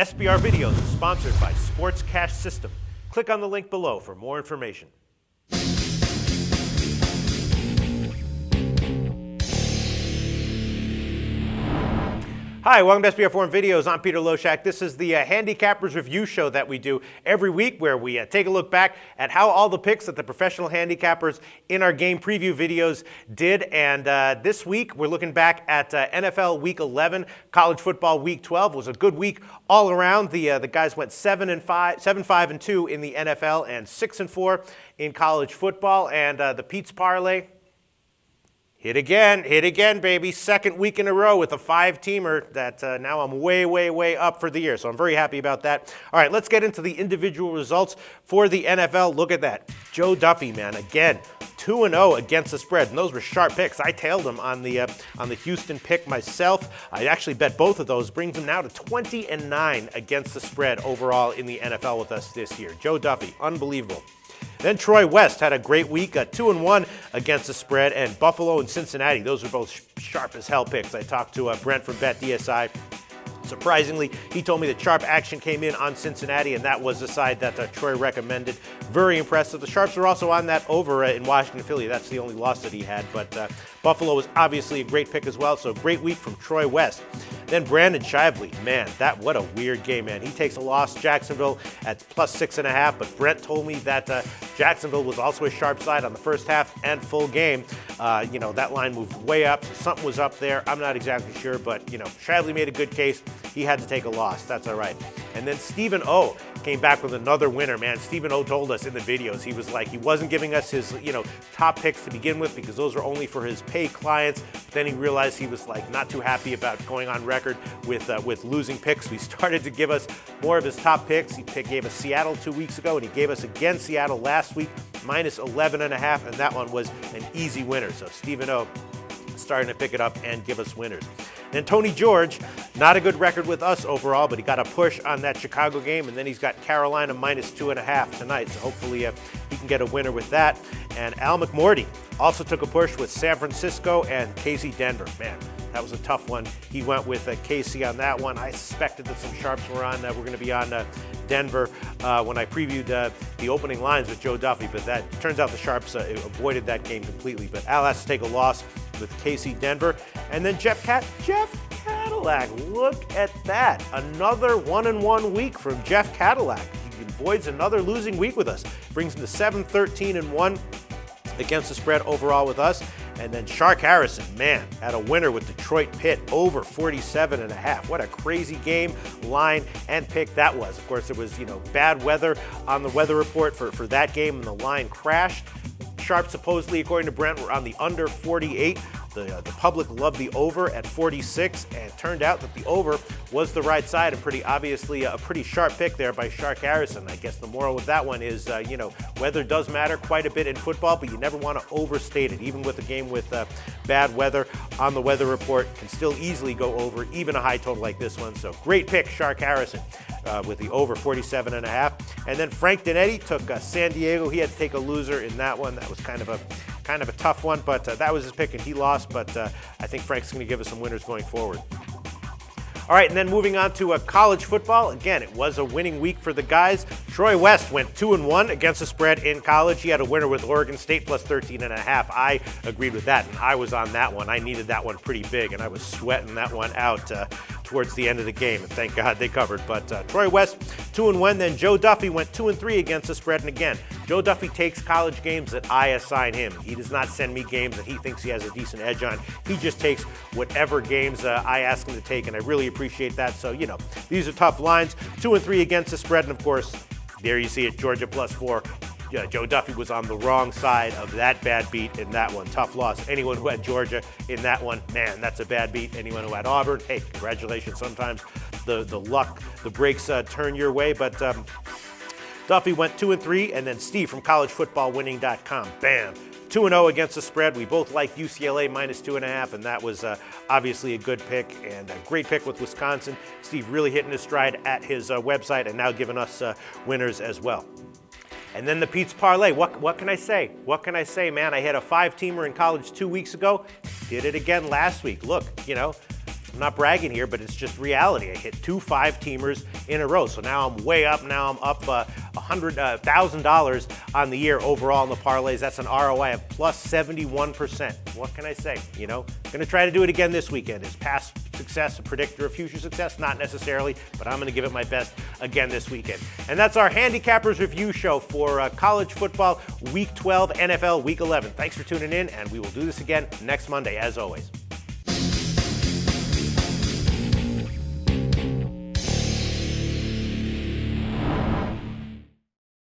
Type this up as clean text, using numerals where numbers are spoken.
SBR Videos is sponsored by Sports Cash System. Click on the link below for more information. Hi, welcome to SBRForum Videos. I'm Peter Loshak. This is the Handicappers Review Show that we do every week where we take a look back at how all the picks that the professional handicappers in our game preview videos did. And this week we're looking back at NFL Week 11, College Football Week 12. It was a good week all around. The guys went 7-5-2 in the NFL and 6-4 in college football. And the Pete's Parlay hit again, baby. Second week in a row with a 5-teamer that now I'm way up for the year. So I'm very happy about that. All right, let's get into the individual results for the NFL. Look at that. Joe Duffy, man, again, 2-0 against the spread. And those were sharp picks. I tailed him on the Houston pick myself. I actually bet both of those. Brings him now to 20-9 against the spread overall in the NFL with us this year. Joe Duffy, unbelievable. Then Troy West had a great week, 2-1 against the spread, and Buffalo and Cincinnati, those are both sharp as hell picks. I talked to Brent from BetDSI. Surprisingly, he told me that sharp action came in on Cincinnati, and that was the side that Troy recommended. Very impressive. The Sharps are also on that over in Washington, Philly. That's the only loss that he had, but Buffalo was obviously a great pick as well, so great week from Troy West. Then Brandon Shively, man, what a weird game, man. He takes a loss, Jacksonville at plus 6.5, but Brent told me that Jacksonville was also a sharp side on the first half and full game. That line moved way up, so something was up there. I'm not exactly sure, but, Shively made a good case. He had to take a loss. That's all right. And then Stephen O came back with another winner, man. Stephen O told us in the videos, he was like, he wasn't giving us his, top picks to begin with because those are only for his pay clients. But then he realized he was like not too happy about going on record with losing picks. So he started to give us more of his top picks. He gave us Seattle 2 weeks ago, and he gave us again Seattle last week, minus 11.5, and that one was an easy winner. So Stephen O starting to pick it up and give us winners. And Tony George, not a good record with us overall, but he got a push on that Chicago game, and then he's got Carolina minus 2.5 tonight, so hopefully he can get a winner with that. And Al McMorty also took a push with San Francisco and KC Denver. Man, that was a tough one. He went with KC on that one. I suspected that some sharps were going to be on Denver when I previewed the opening lines with Joe Duffy, but that turns out the sharps avoided that game completely. But Al has to take a loss with KC Denver. And then Jeff Cadillac, look at that. Another 1-1 week from Jeff Cadillac. He avoids another losing week with us. Brings him to 7-13-1 against the spread overall with us. And then Shark Harrison, man, had a winner with Detroit Pitt over 47.5. What a crazy game, line, and pick that was. Of course, there was, bad weather on the weather report for that game, and the line crashed. Sharp, supposedly, according to Brent, were on the under 48. The public loved the over at 46, and it turned out that the over was the right side, and pretty obviously a pretty sharp pick there by Shark Harrison. I guess the moral of that one is, weather does matter quite a bit in football, but you never want to overstate it. Even with a game with bad weather on the weather report, can still easily go over, even a high total like this one. So great pick, Shark Harrison, with the over 47.5. And then Frank Dinetti took San Diego. He had to take a loser in that one. That was kind of a tough one, but that was his pick, and he lost. But I think Frank's going to give us some winners going forward. All right, and then moving on to college football. Again, it was a winning week for the guys. Troy West went 2-1 against the spread in college. He had a winner with Oregon State plus 13.5. I agreed with that, and I was on that one. I needed that one pretty big, and I was sweating that one out towards the end of the game, and thank God they covered. But Troy West, 2-1. Then Joe Duffy went 2-3 against the spread, and again, Joe Duffy takes college games that I assign him. He does not send me games that he thinks he has a decent edge on. He just takes whatever games I ask him to take, and I really appreciate that. So, these are tough lines. 2-3 against the spread, and of course, there you see it, Georgia plus 4. Yeah, Joe Duffy was on the wrong side of that bad beat in that one. Tough loss. Anyone who had Georgia in that one, man, that's a bad beat. Anyone who had Auburn, hey, congratulations. Sometimes the luck, the breaks turn your way, but Duffy went 2-3, and then Steve from collegefootballwinning.com, bam, 2-0 against the spread. We both like UCLA minus 2.5, and that was obviously a good pick and a great pick with Wisconsin. Steve really hitting his stride at his website and now giving us winners as well. And then the Pete's Parlay. What can I say? What can I say, man? I had a 5-teamer in college 2 weeks ago. Did it again last week. Look, I'm not bragging here, but it's just reality. I hit 2 5-teamers in a row. So now I'm way up. Now I'm up $100,000 on the year overall in the parlays. That's an ROI of plus 71%. What can I say? You know, going to try to do it again this weekend. Is past success a predictor of future success? Not necessarily, but I'm going to give it my best again this weekend. And that's our Handicappers Review Show for college football Week 12, NFL Week 11. Thanks for tuning in, and we will do this again next Monday, as always.